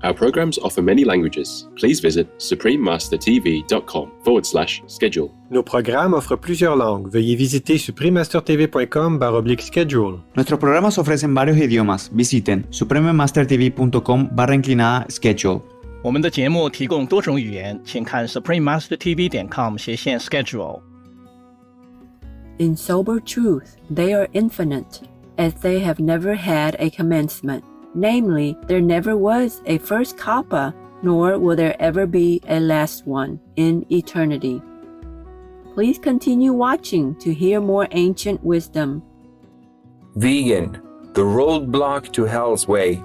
Our programs offer many languages. Please visit suprememastertv.com/schedule. Nos programas offrent plusieurs langues. Veuillez visiter suprememastertv.com/schedule. Nuestros programas ofrecen varios idiomas. Visiten suprememastertv.com/schedule. 我们的节目提供多种语言，请看 suprememastertv.com/schedule。 In sober truth, they are infinite, as they have never had a commencement. Namely, there never was a first kalpa, nor will there ever be a last one in eternity. Please continue watching to hear more ancient wisdom. Vegan, the roadblock to hell's way.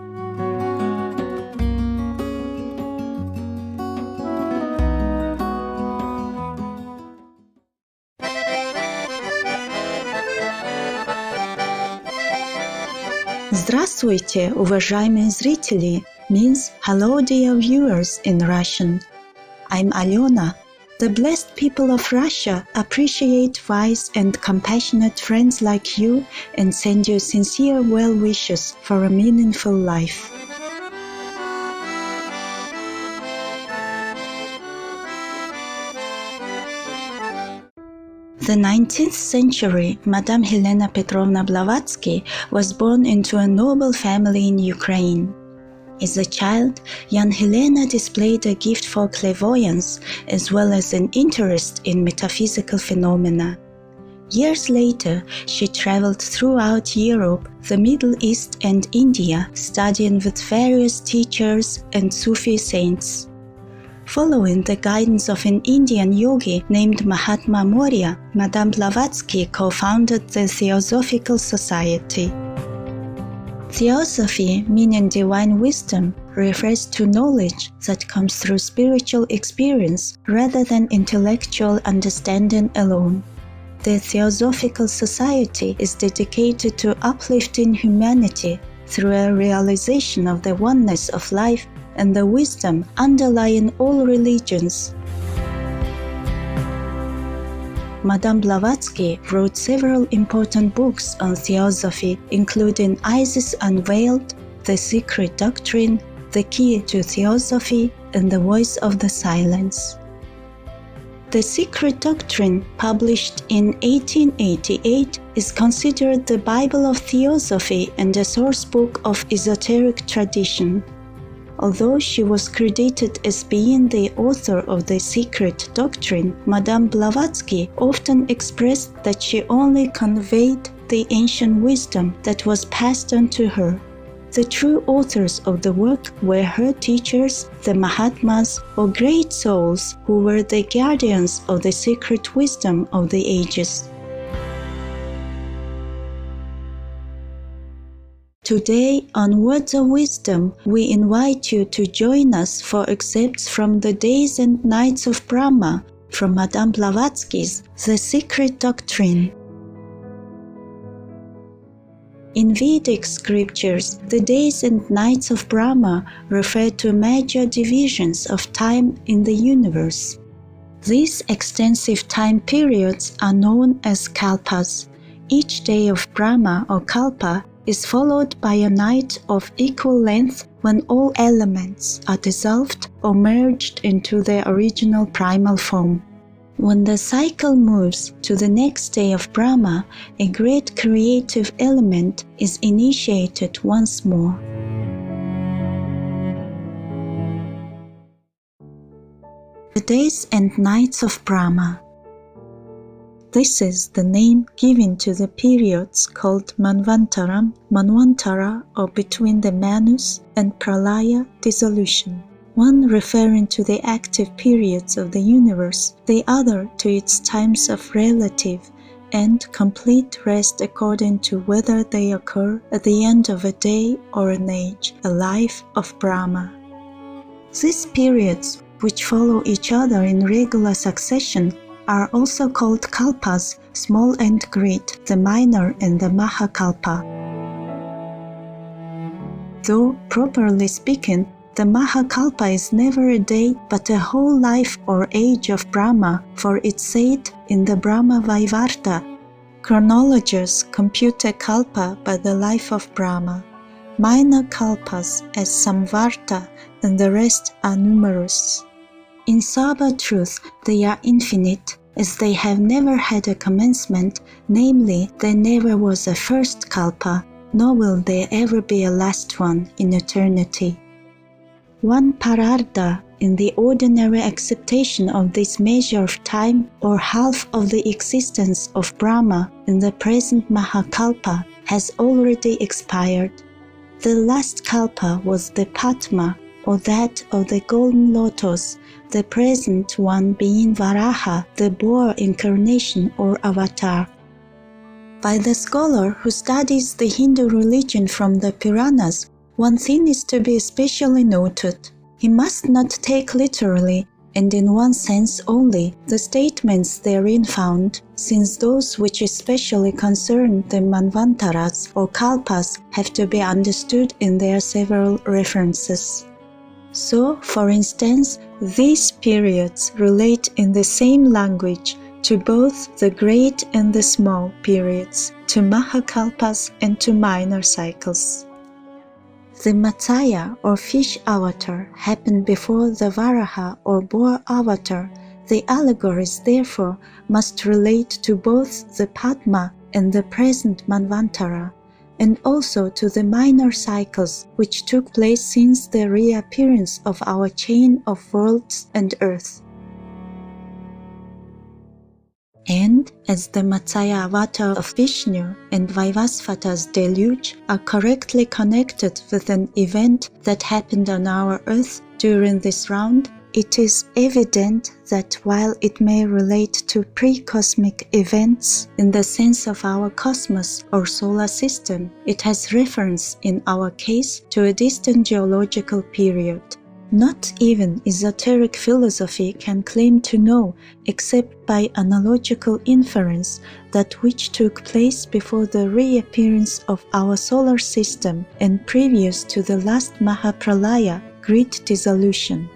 Здравствуйте, уважаемые зрители, means hello dear viewers in Russian. I'm Alena. The blessed people of Russia appreciate wise and compassionate friends like you and send you sincere well wishes for a meaningful life. The 19th century Madame Helena Petrovna Blavatsky was born into a noble family in Ukraine. As a child, young Helena displayed a gift for clairvoyance as well as an interest in metaphysical phenomena. Years later, she traveled throughout Europe, the Middle East and India, studying with various teachers and Sufi saints. Following the guidance of an Indian yogi named Mahatma Maurya, Madame Blavatsky co-founded the Theosophical Society. Theosophy, meaning divine wisdom, refers to knowledge that comes through spiritual experience rather than intellectual understanding alone. The Theosophical Society is dedicated to uplifting humanity through a realization of the oneness of life and the wisdom underlying all religions. Madame Blavatsky wrote several important books on theosophy, including Isis Unveiled, The Secret Doctrine, The Key to Theosophy, and The Voice of the Silence. The Secret Doctrine, published in 1888, is considered the Bible of Theosophy and a source book of esoteric tradition. Although she was credited as being the author of the Secret Doctrine, Madame Blavatsky often expressed that she only conveyed the ancient wisdom that was passed on to her. The true authors of the work were her teachers, the Mahatmas, or great souls who were the guardians of the secret wisdom of the ages. Today, on Words of Wisdom, we invite you to join us for excerpts from the Days and Nights of Brahma from Madame Blavatsky's The Secret Doctrine. In Vedic scriptures, the days and nights of Brahma refer to major divisions of time in the universe. These extensive time periods are known as kalpas. Each day of Brahma or kalpa is followed by a night of equal length when all elements are dissolved or merged into their original primal form. When the cycle moves to the next day of Brahma, a great creative element is initiated once more. The Days and Nights of Brahma. This is the name given to the periods called Manvantaram, Manvantara, or between the Manus and Pralaya dissolution, one referring to the active periods of the universe, the other to its times of relative and complete rest according to whether they occur at the end of a day or an age, a life of Brahma. These periods, which follow each other in regular succession, are also called kalpas, small and great, the minor and the mahakalpa. Though, properly speaking, the mahakalpa is never a day but a whole life or age of Brahma, for it's said in the Brahma Vaivarta, chronologers compute a kalpa by the life of Brahma. minor kalpas as Samvarta, and the rest are numerous. In sober truth, they are infinite, as they have never had a commencement, namely, there never was a first kalpa, nor will there ever be a last one in eternity. One pararda in the ordinary acceptation of this measure of time, or half of the existence of Brahma in the present Mahakalpa, has already expired. The last kalpa was the Padma, or that of the golden lotus, the present one being Varaha, the boar incarnation or avatar. By the scholar who studies the Hindu religion from the Puranas, one thing is to be especially noted. He must not take literally, and in one sense only, the statements therein found, since those which especially concern the Manvantaras or Kalpas have to be understood in their several references. So, for instance, these periods relate in the same language to both the great and the small periods, to Mahakalpas and to minor cycles. The Matsaya or fish avatar happened before the Varaha or boar avatar. The allegories, therefore, must relate to both the Padma and the present Manvantara, and also to the minor cycles which took place since the reappearance of our chain of worlds and earth. And as the Matsaya avatar of Vishnu and Vaivasvata's deluge are correctly connected with an event that happened on our earth during this round, it is evident that while it may relate to pre-cosmic events in the sense of our cosmos or solar system, it has reference in our case to a distant geological period. Not even esoteric philosophy can claim to know, except by analogical inference, that which took place before the reappearance of our solar system and previous to the last Mahapralaya, great dissolution.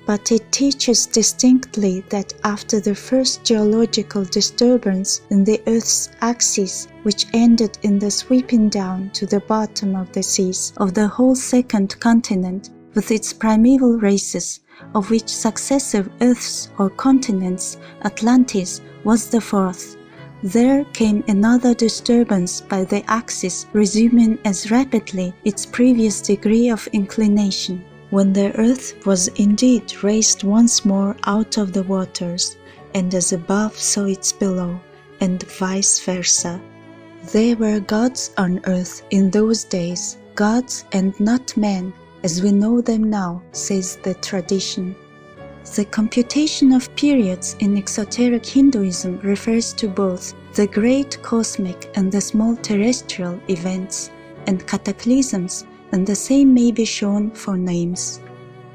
But it teaches distinctly that after the first geological disturbance in the Earth's axis, which ended in the sweeping down to the bottom of the seas of the whole second continent, with its primeval races, of which successive Earths or continents, Atlantis was the fourth. There came another disturbance by the axis, resuming as rapidly its previous degree of inclination, when the Earth was indeed raised once more out of the waters, and as above so it's below, and vice versa. There were gods on earth in those days, gods and not men, as we know them now, says the tradition. The computation of periods in exoteric Hinduism refers to both the great cosmic and the small terrestrial events and cataclysms, and the same may be shown for names.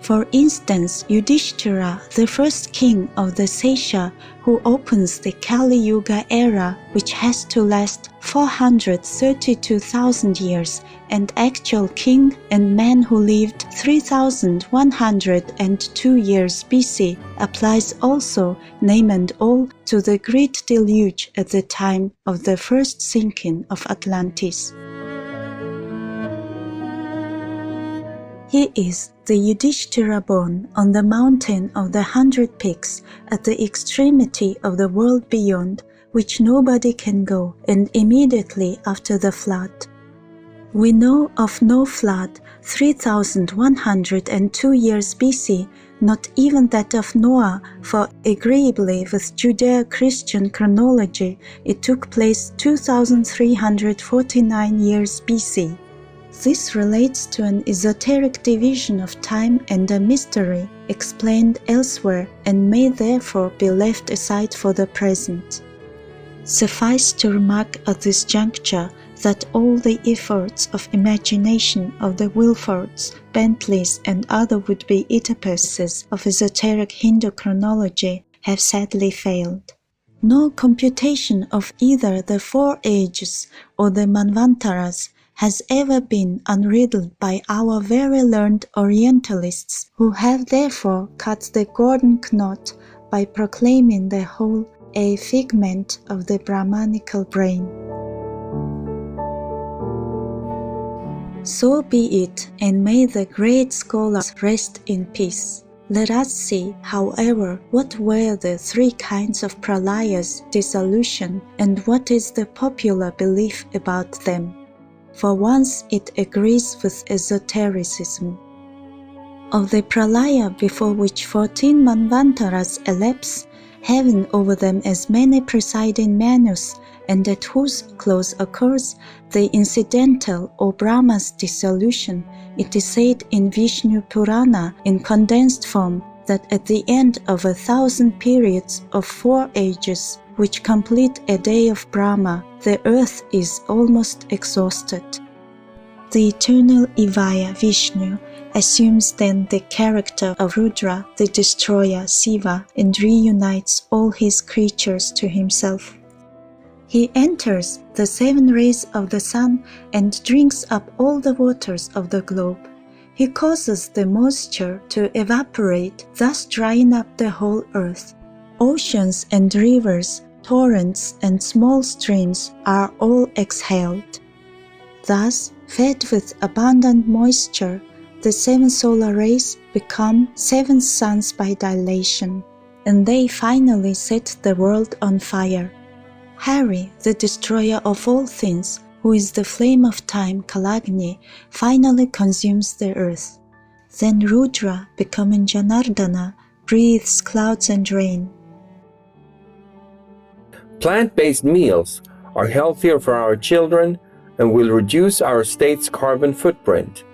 For instance, Yudhishthira, the first king of the Sesha, who opens the Kali Yuga era, which has to last 432,000 years, and actual king and man who lived 3,102 years BC, applies also, name and all, to the great deluge at the time of the first sinking of Atlantis. He is the Yudhishthira born on the mountain of the 100 Peaks at the extremity of the world beyond, which nobody can go, and immediately after the flood. We know of no flood 3,102 years BC, not even that of Noah, for agreeably with Judeo-Christian chronology, it took place 2,349 years BC. This relates to an esoteric division of time and a mystery explained elsewhere and may therefore be left aside for the present. Suffice to remark at this juncture that all the efforts of imagination of the Wilfords, Bentleys, and other would-be Oedipuses of esoteric Hindu chronology have sadly failed. No computation of either the four ages or the Manvantaras has ever been unriddled by our very learned Orientalists, who have therefore cut the golden knot by proclaiming the whole a figment of the Brahmanical brain. So be it, and may the great scholars rest in peace. Let us see, however, what were the three kinds of pralayas, dissolution, and what is the popular belief about them. For once it agrees with esotericism. Of the pralaya before which 14 manvantaras elapse, having over them as many presiding manus, and at whose close occurs the incidental or Brahma's dissolution, it is said in Vishnu Purana in condensed form that at the end of 1,000 periods of 4 ages, which complete a day of Brahma, the earth is almost exhausted. The eternal Ivaya Vishnu assumes then the character of Rudra, the destroyer Siva, and reunites all his creatures to himself. He enters the 7 rays of the sun and drinks up all the waters of the globe. He causes the moisture to evaporate, thus drying up the whole earth. Oceans and rivers, torrents and small streams are all exhaled. Thus, fed with abundant moisture, the 7 solar rays become 7 suns by dilation, and they finally set the world on fire. Hari, the destroyer of all things, who is the flame of time, Kalagni, finally consumes the earth. Then Rudra, becoming Janardana, breathes clouds and rain. Plant-based meals are healthier for our children and will reduce our state's carbon footprint.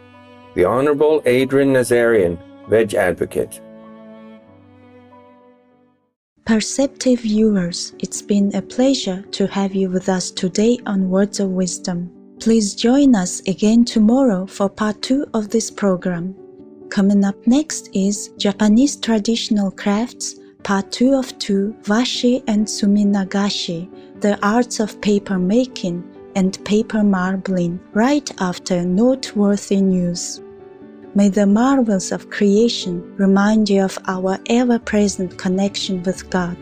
The Honorable Adrian Nazarian, Veg Advocate. Perceptive viewers, it's been a pleasure to have you with us today on Words of Wisdom. Please join us again tomorrow for part 2 of this program. Coming up next is Japanese Traditional Crafts, part 2 of 2, Washi and Suminagashi, the arts of paper making and paper marbling, right after noteworthy news. May the marvels of creation remind you of our ever-present connection with God.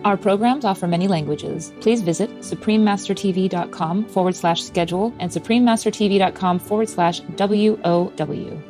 Our programs offer many languages. Please visit suprememastertv.com/schedule and suprememastertv.com/WOW.